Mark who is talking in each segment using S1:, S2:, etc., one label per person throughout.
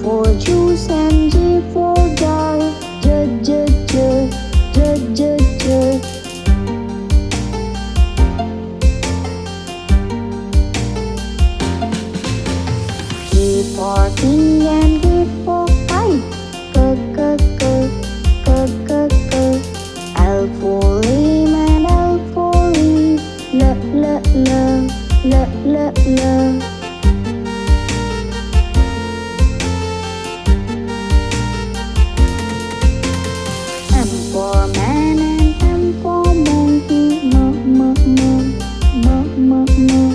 S1: for juice and J for jar. J, J, J, J, J, J. K for king and K for kite. K, K, K, K, K, K. L for lamb and L for leaf. L, L, L, L, L, L. M for man and M for monkey. M, M, M, M, M, M.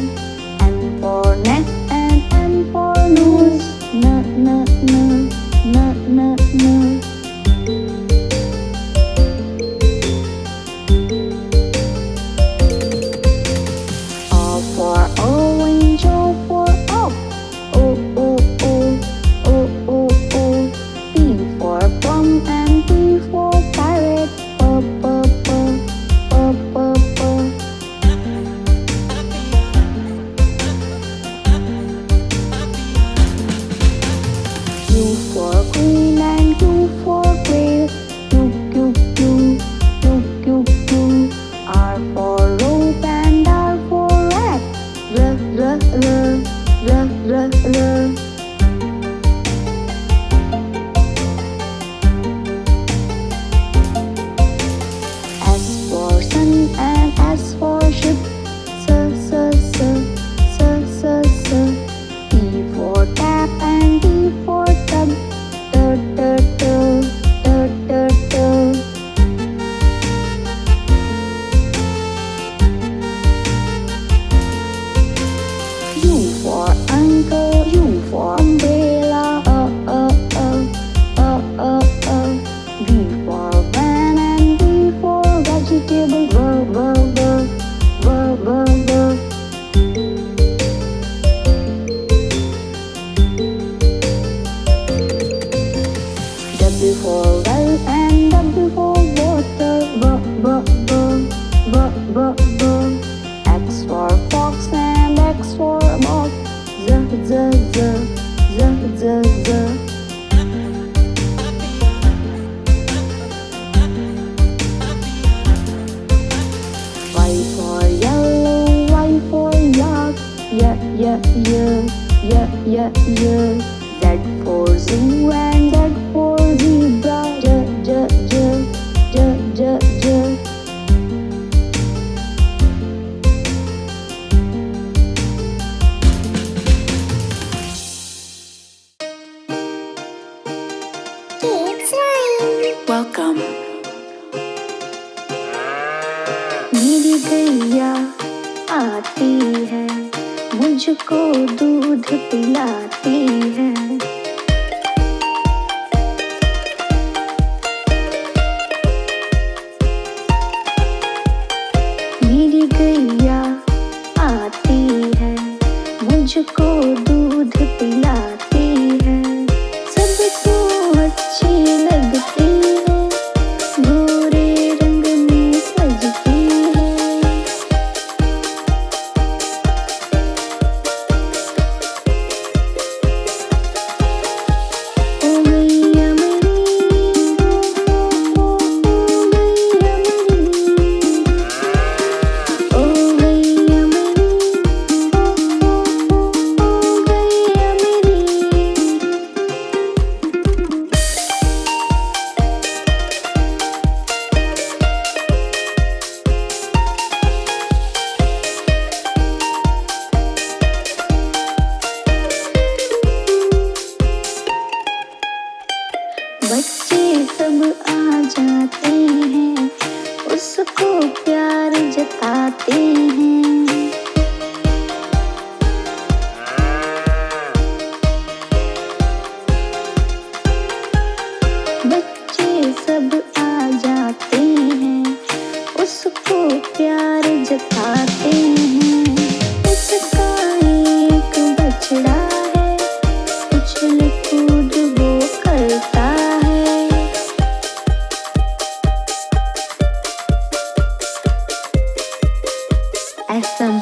S1: N for neck and N for nose. N, N, N, N, N, N. O for orange, O for up. O, O, O, O, O, O. P for plum and P for parrot. P, P, P, P, P. Q for queen and Q for quail. Q, Q, Q, Q, Q, Q. R for rope and R for rat. R, R, R, R, R, R. S for sun and S for ship. S, S, S, S, S, S. T for tap and T for tub. T, T, T, T, T, T. U for uncle, U for umbrella. V for van and V for vegetable. V, V, V, V, V, V. W for well and W for water. V, V, V, V, V, V. X for fox and X for moth. Z, Z, Z, Z, Z, Z. Y for yellow, Y for yak. Y, Y, Y, Y, Y, Y. Z for zoo and Z for zebra. J, J, J, J, J, J.
S2: Welcome.
S1: मेरी गैया आती है, मुझको दूध पिलाती है। मेरी गैया आती है, मुझको दूध पिलाती है। सबको अच्छी लगती है, गोरे रंग में सजती है। ओ गैया मेरी, ओ गैया मेरी, ओ गैया मेरी, ओ गैया मेरी। बच्चे सब आ जाते हैं, उसको प्यार जताते हैं। बच्चे सब आ जाते हैं, उसको प्यार जताते हैं। उसका एक बछड़ा है, उछल कूद वो करता है। FM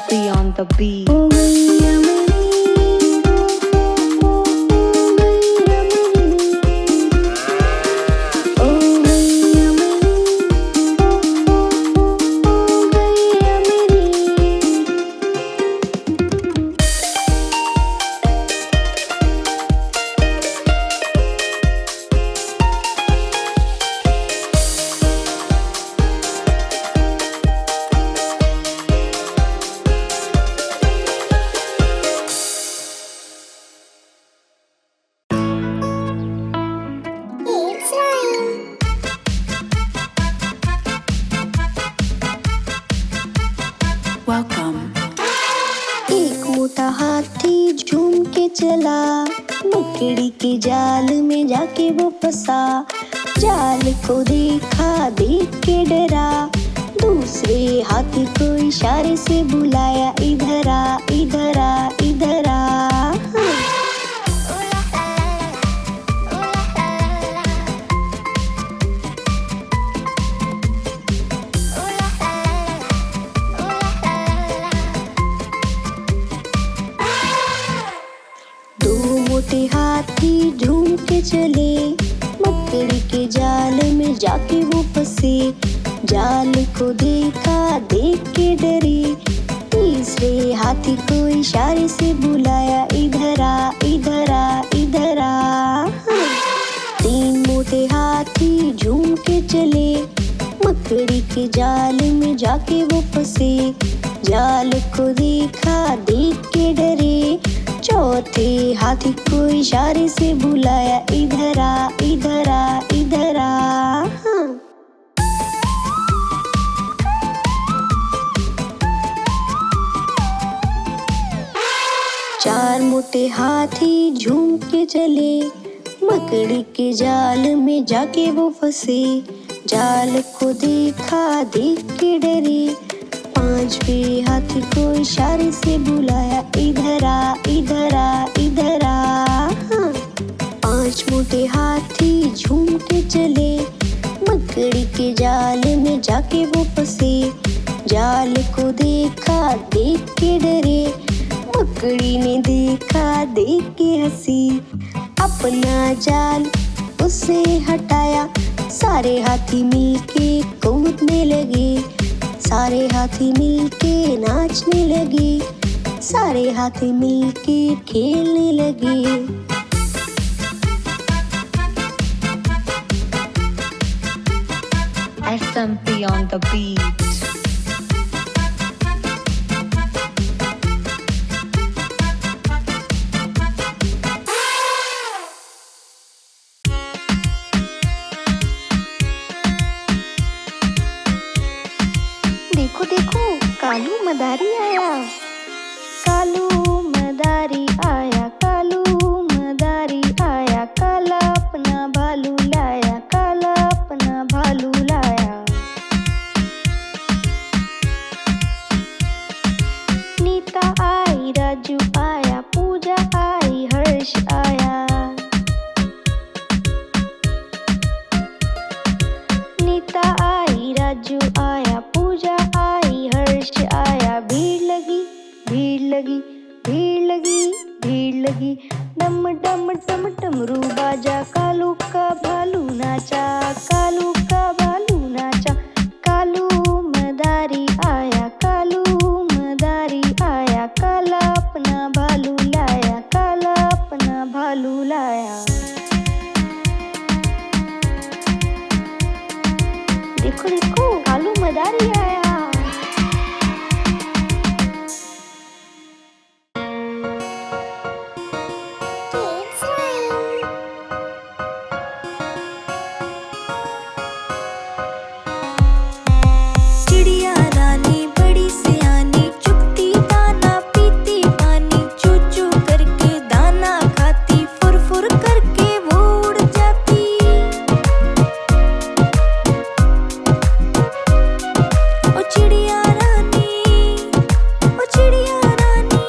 S1: जाल में जाके वो फंसा। जाल को देखा, देख के डरा, दूसरे हाथी को इशारे से बुलाया, इधर आ, इधर आ, इधर आ। दो मोटे हाथी झूम के चले, मकड़ी के जाल में जाके वो फंसे। जाल को देखा, देख के डरे, तीसरे हाथी को इशारे से बुलाया, इधर आ, इधर आ, इधर आ। तीन मोटे हाथी झूम के चले, मकड़ी के जाल में जाके वो फंसे। जाल को देखा, देख के डरे, चौथे हाथी को इशारे से बुलाया, इधर आ, इधर आ, इधर आ। चार मोटे हाथी झूम के चले, मकड़ी के जाल में जाके वो फंसे। जाल को देखा, देख के डरे, पांचवे हाथी को इशारे से बुलाया, इधर आ, इधर आ, इधर आ। पांच मोटे हाथी झूम के चले, मकड़ी के जाल में जाके वो फंसे। जाल को देखा, देख के डरे, मकड़ी ने देखा, देख के हंसी, अपना जाल उससे हटाया। सारे हाथी मिलके कूदने लगे, सारे हाथी मिलके नाचने लगे, सारे हाथी मिलके खेलने लगे।
S2: SMP on the beat.
S1: देखो देखो, कालू मदारी आया, कालू मदारी आया, कालू मदारी आया, काला अपना भालू लाया, काला अपना भालू लाया। नीता आई, राजू आया, पूजा आई, हर्ष आया। नीता आई, राजू आया, पूजा आई, हर्ष आया। भीड़ लगी, भीड़ लगी, भीड़ लगी, भीड़ लगी, डम डम डम डमरू बाजा, कालू का भालू नाचा, कालू का भालू नाचा। कालू मदारी आया, कालू मदारी आया, काला अपना भालू लाया, काला अपना भालू लाया। देखो देखो, कालू मदारी आया। चिड़िया रानी बड़ी सियानी, चुगती दाना पीती पानी, चू चू करके दाना खाती, फुर फुर करके वो उड़ जाती। ओ चिड़िया रानी, ओ चिड़िया रानी,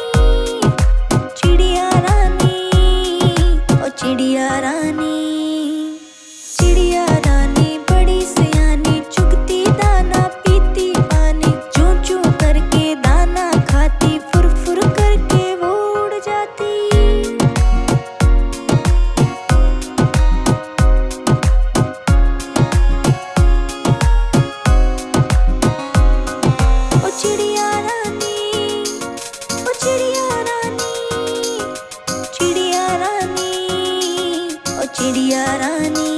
S1: चिड़िया रानी, ओ चिड़िया रानी। चिड़िया रानी बड़ी सियानी, चुगती दाना पीती पानी, चू चू करके दाना खाती, फुर फुर करके वो उड़ जाती। ओ चिड़िया रानी, ओ चिड़िया रानी, चिड़िया रानी, ओ चिड़िया रानी।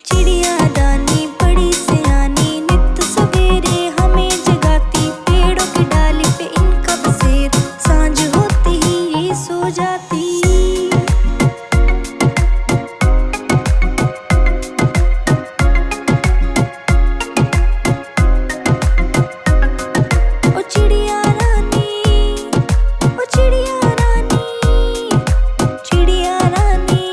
S1: चिड़िया रानी बड़ी सियानी, नित सवेरे हमें जगाती, पेड़ों की डाली पे इनका बसेर, सांझ होते ही ये सो जाती। ओ चिड़िया रानी, ओ चिड़िया रानी, चिड़िया रानी,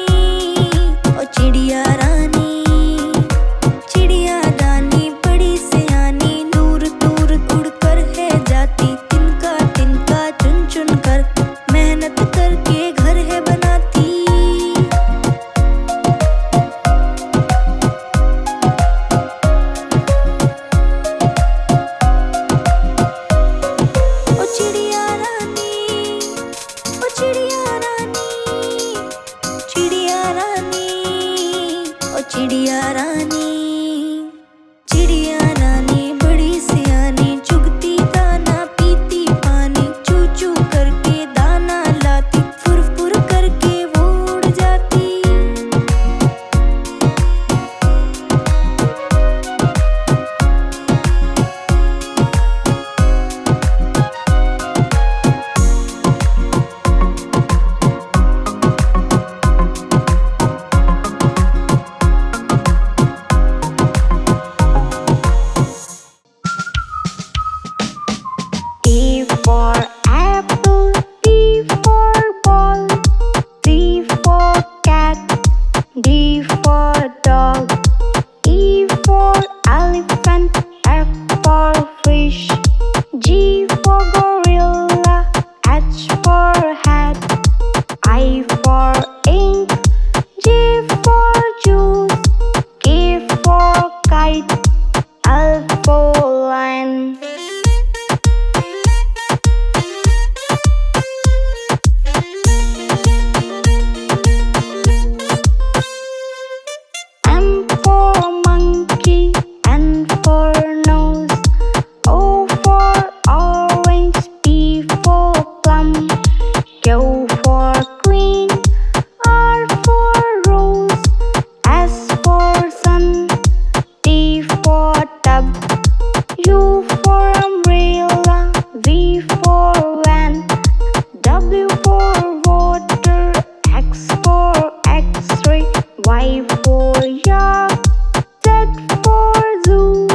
S3: चिड़िया रानी, चिड़िया रानी बड़ी सियानी, चुगती दाना पीती पानी, चू चू करके दाना लाती, फुर फुर करके वो उड़ जाती।
S1: A for apple, B for ball, C for cat, D for dog, E for elephant, F for fish, G for gorilla, H for hat, I for ink, J for juice, K for kite, L for lion. M for monkey, N for nose, O for orange, P for plum, Q for queen, R for rose, S for sun, T for tub, U for umbrella, V for van, W for water, X for X-ray, Y for yak, Z for zoo.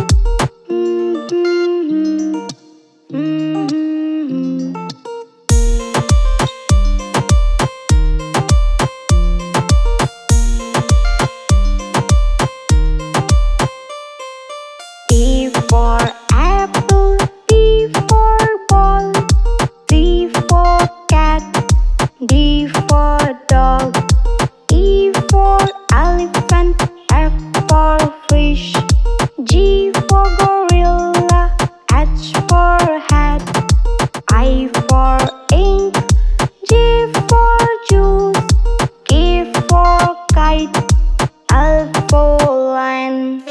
S1: A for apple, B for ball, C for cat, D for dog, E for elephant, F for fish, G for gorilla, H for hat, I for ink, J for juice, K for kite, L for lion.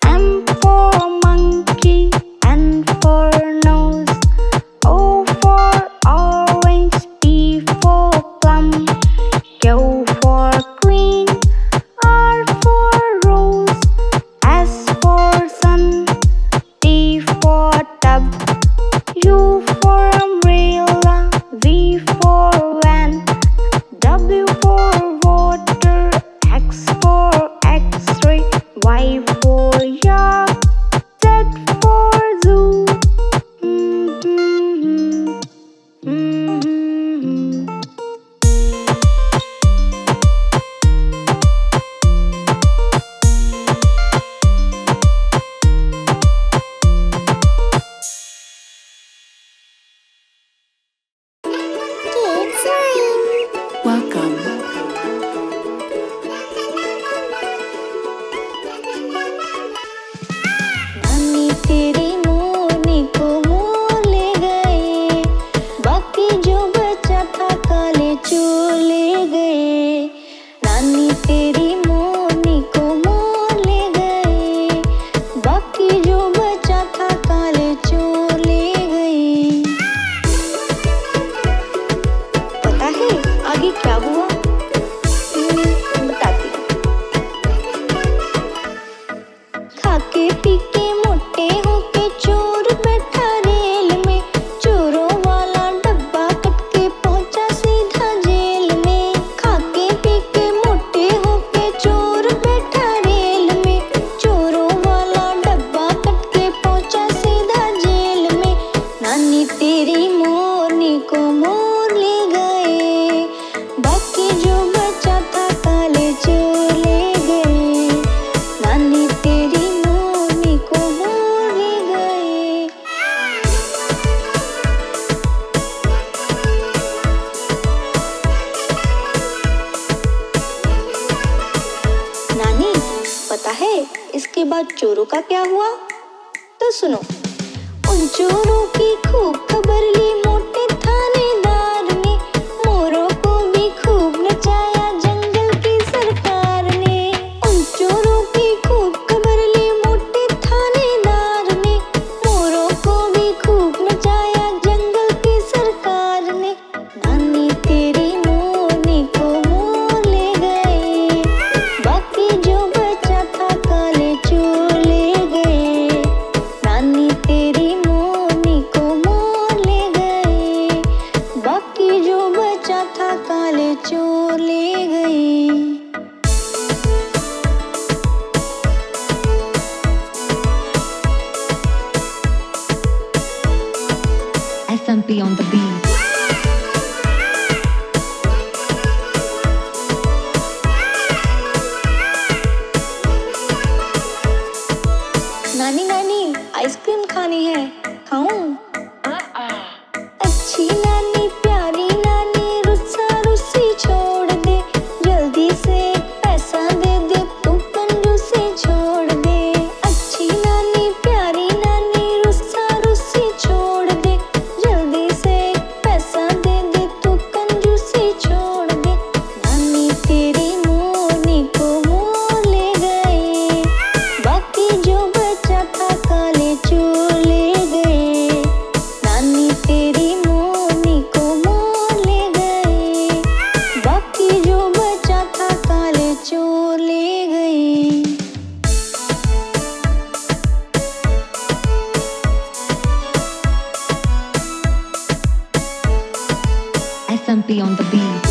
S1: M for monkey, N for nose, O for orange, P for plum, Q for queen, R for rose, S for sun, T for tub, U for umbrella, V for van, W for water, X for X-ray, Y for yak, Z for zoo.
S3: Welcome.
S1: नानी तेरी मोरनी को मोर ले गए, बाकी जो बचा था काले चोर ले गए। नानी तेरी मोरनी को मोर ले गए, बाकी जो बचा था काले चोर ले गए। पता है आगे क्या हुआ? बताती हूँ। खाके पी के मोटे होके चोर बैठा रेल में, चोरों वाला डब्बा कट के पहुंचा सीधा जेल में। खाके पी के मोटे होके चोर बैठा रेल में, चोरों वाला डब्बा कट के पहुंचा सीधा जेल में। नानी तेरी मोरनी को मोर ले गए, बाकी जो बचा था काले चोर ले गए। नानी तेरी मोरनी को मोर ले गए। नानी पता है इसके बाद चोरों का क्या हुआ? तो सुनो। उस
S3: उन चोरों की खूब खबर ली मोटे थानेदार ने, मोरों को भी खूब नचाया जंगल की सरकार ने। उन चोरों की खूब खबर ली मोटे थानेदार ने, मोरों को भी खूब नचाया जंगल की सरकार ने। नानी तेरी मोरनी को मोर ले गए, बाकी जो बचा था काले चोर ले गए। नानी तेरी मोरनी को मोर ले गए, बाकी जो बचा था काले चोर ले गए।
S2: SMP on the beat.
S3: नानी नानी आइसक्रीम खानी है, खाऊं? अच्छी नानी प्यारी नानी रुस्सा रुस्सी छोड़ दे, जल्दी से पैसा दे दे तू कंजूसी छोड़ दे। अच्छी नानी प्यारी नानी रुस्सा रुस्सी छोड़ दे, जल्दी से पैसा दे दे तू कंजूसी छोड़ दे। नानी तेरी मोरनी को मोर ले गए, बाकी जो बचा था काले चोर ले गए। नानी तेरी मोरनी को मोर ले गए, बाकी जो बचा था काले चोर ले गए।
S2: SMP on the beat.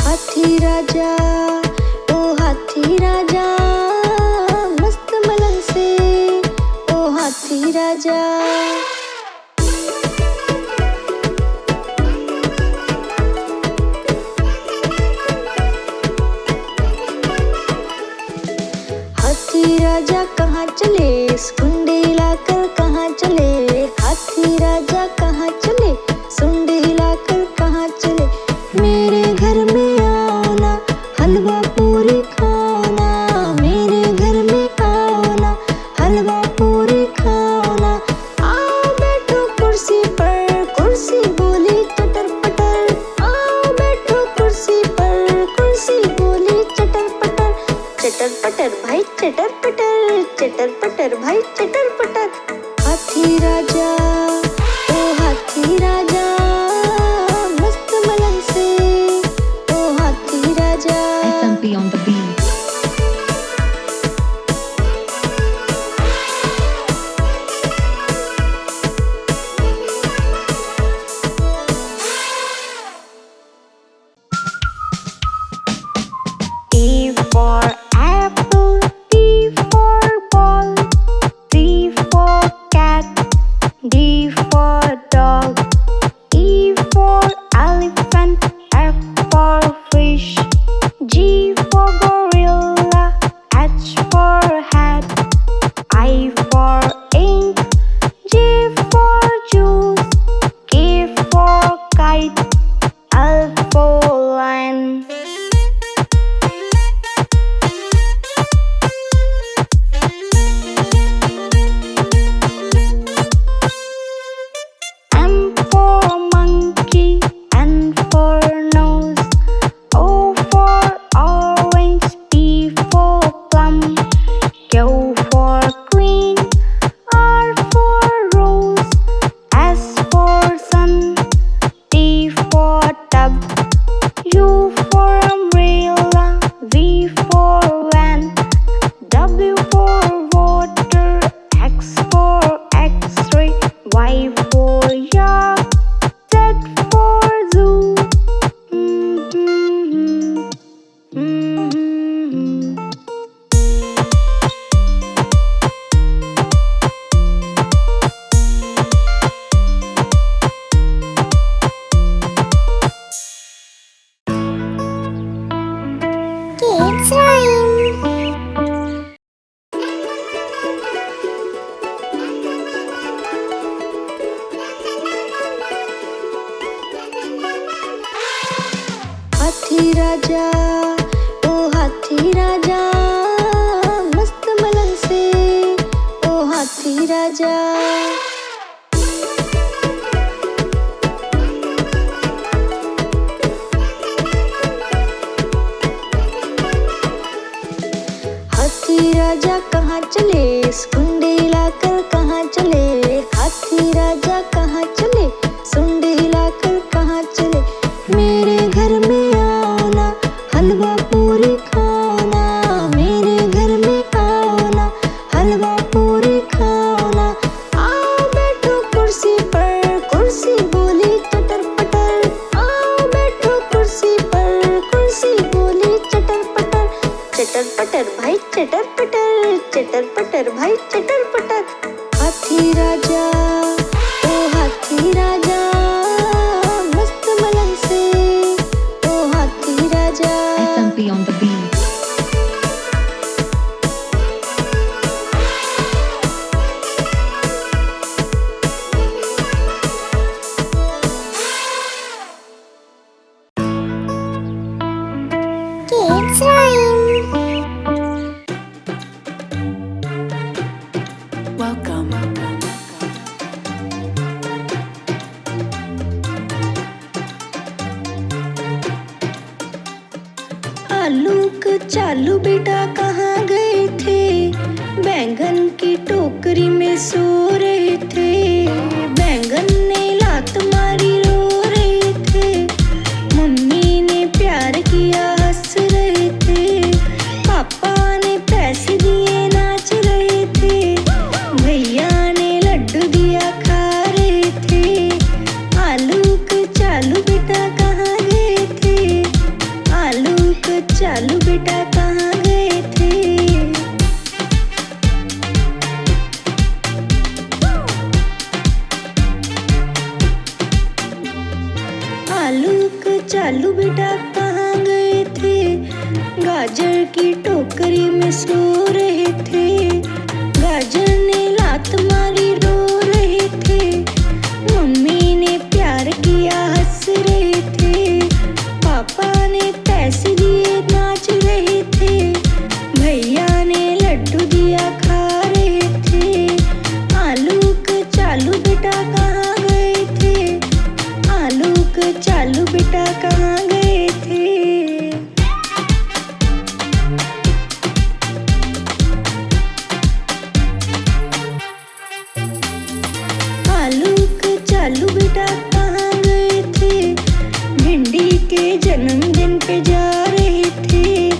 S3: हाथी राजा ओ हाथी राजा, मस्त मलन से ओ हाथी राजा। हाथी राजा कहाँ चले, सुंडी लाकर कहाँ चले। हाथी राजा कहाँ चले, सुंडी लाकर कहाँ चले। मेरे घर में आओ ना, हलवा पूरी खाओ ना। मेरे घर में आओ ना, हलवा पूरी खाओ ना। आओ बैठो कुर्सी पर, कुर्सी बोली चटर पटर। आओ बैठो कुर्सी पर, कुर्सी बोली चटर पटर। चटर पटर भाई चटर पटर, चटर पटर भाई चटर पटर। हाथी राजा ओ हाथी राजा, मस्त मलन से ओ हाथी राजा।
S2: SMP on the beat.
S1: A for apple, B for ball, C for cat, D for dog, E for elephant, F for fish, G for gorilla.
S3: हाथी राजा मस्त मलंग से, ओ हाथी राजा। हाथी राजा कहाँ चले, सुंडी लाकर कहाँ चले, हाथी राजा कहाँ चले, सुंडी लाकर कहाँ चले। मेरे घर में आओ ना, हलवा पूरी खाओ ना, मेरे घर में आओ ना, हलवा पूरी खाओ ना। आओ बैठो कुर्सी पर, कुर्सी बोली चटर पटर, आओ बैठो कुर्सी पर, कुर्सी बोली चटर पटर। चटर पटर भाई चटर पटर, चटर पटर भाई चटर पटर। हाथी राजा ओ हाथी राजा मस्त मलंग से, ओ हाथी राजा।
S2: SMP on the beat.
S1: Kids Rhyme.
S4: Welcome.
S3: आलूक चालू बेटा कहाँ गए थे, बैंगन की टोकरी में सो रहे थे। बैंगन ने लात मारी रो रहे थे, मम्मी ने प्यार किया हंस रहे थे, पापा ने पैसे दिए नाच रहे थे, भैया ने लड्डू दिया खा रहे थे। आलूक चालू बेटा कहाँ गए थे, आलूक चालू बेटा कहाँ गए थे। आलूक चालू बेटा कहाँ गए थे, गाजर की टोकरी में सो रहे थे। गाजर ने लात मारी रो रहे थे, मम्मी ने प्यार किया हंस रहे थे, पापा ने पैसे दिए नाच रहे थे, भैया ने लड्डू दिया खा रहे थे। आलूक चालू बेटा कहाँ गए थे, आलूक चालू बेटा कहाँ गए थे। आलूक चालू बेटा कहाँ गए थे, भिंडी के जन्मदिन पे जा रहे थे,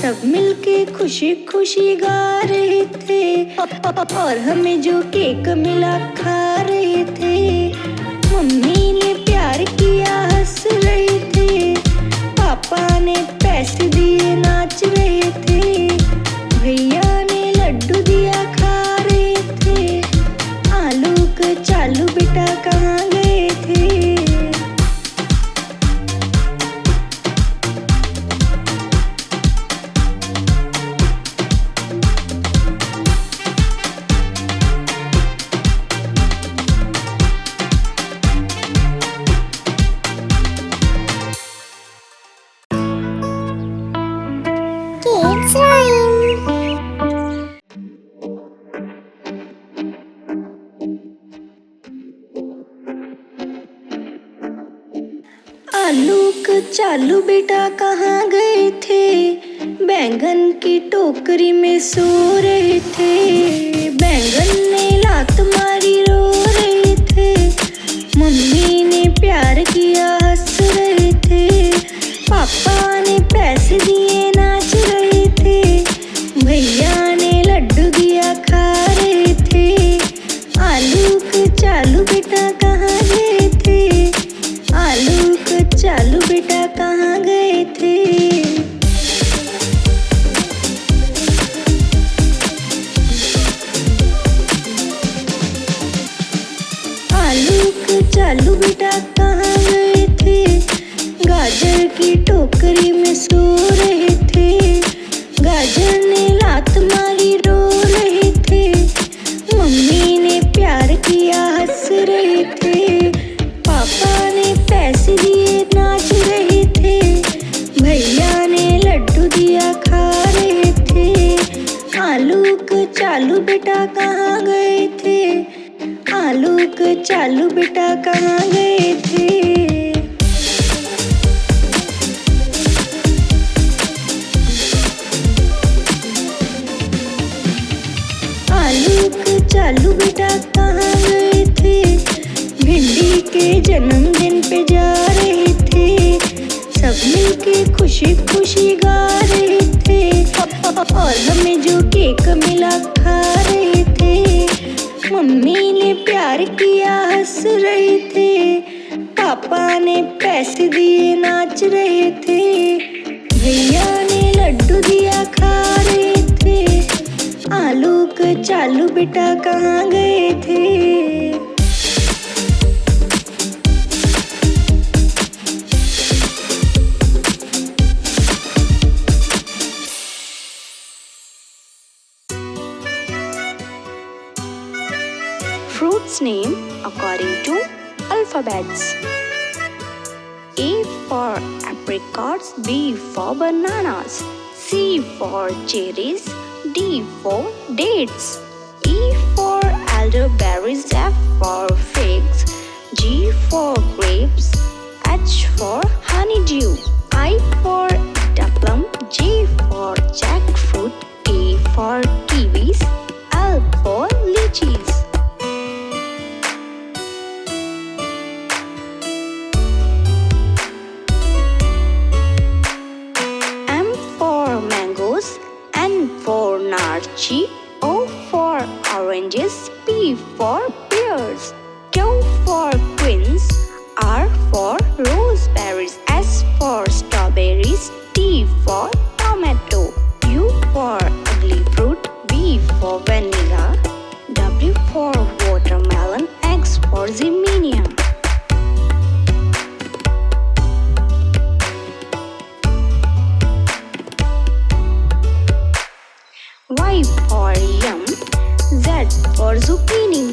S3: सब मिलके खुशी खुशी गा रहे थे, और हमें जो केक मिला खा रहे थे। मम्मी ने प्यार किया हंस रहे थे, पापा ने पैसे दिए नाच रहे थे, भैया ने लड्डू दिया खा रहे थे। आलूक चालू बेटा कहाँ गए थे।
S1: Kids Rhyme.
S3: आलूक चालू बेटा कहाँ गए थे, बैंगन की टोकरी में सो रहे थे। बैंगन ने लात मारी रो रहे थे, मम्मी ने प्यार किया हंस रहे थे, पापा ने पैसे दिए नाच रहे थे, भैया ने लड्डू दिया खा रहे थे। आलूक चालू बेटा कहाँ गए थे, आलूक चालू बेटा कहाँ गए थे। चालू बेटा कहाँ गए थे? आलूक चालू बेटा कहाँ गए थे? आलूक चालू बेटा कहाँ गए थे? भिंडी के जन्मदिन पे जा रहे थे, सब मिलके खुशी खुशी गा रहे थे, और हमें जो केक मिला खा रहे थे। मम्मी ने प्यार किया हंस रहे थे, पापा ने पैसे दिए नाच रहे थे, भैया ने लड्डू दिया खा रहे थे। आलूक चालू बेटा कहाँ गए थे?
S1: Fruits name according to alphabets. A for apricots, B for bananas, C for cherries, D for dates, E for elderberries, F for figs, G for grapes, H for honeydew, I for plum, J for jackfruit, K for kiwis, L for lychees. N for narchi, O for oranges, P for pears, Q for quince, R for roseberries, S for strawberries, T for tomato, U for ugly fruit, V for vanilla, W for watermelon, X for zinnia. Y for yum, Z for zucchini.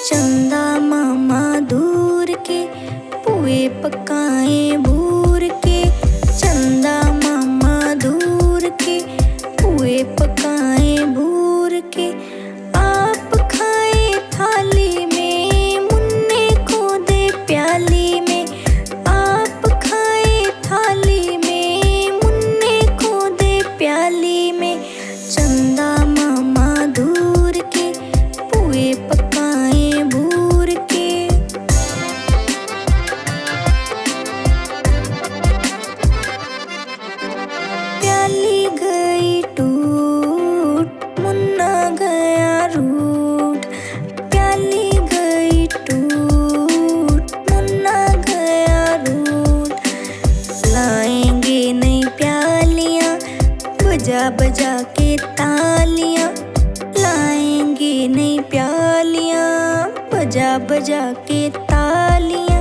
S3: चंदा मामा दूर के पुए पकाए भूर के, चंदा मामा दूर के पुए पकाए भूर के, आप खाए थाली में मुन्ने को दे प्याली में, आप खाए थाली में मुन्ने को दे प्याली में। चंदा मामा दूर के पुए पकाए भूर के। प्याली गई टूट मुन्ना गया रूठ, प्याली गई टूट मुन्ना गया रूठ। लाएंगे नई प्यालियां बजा बजा के तालियां, लाएंगे नई प्यालियां बजा बजा के तालियां।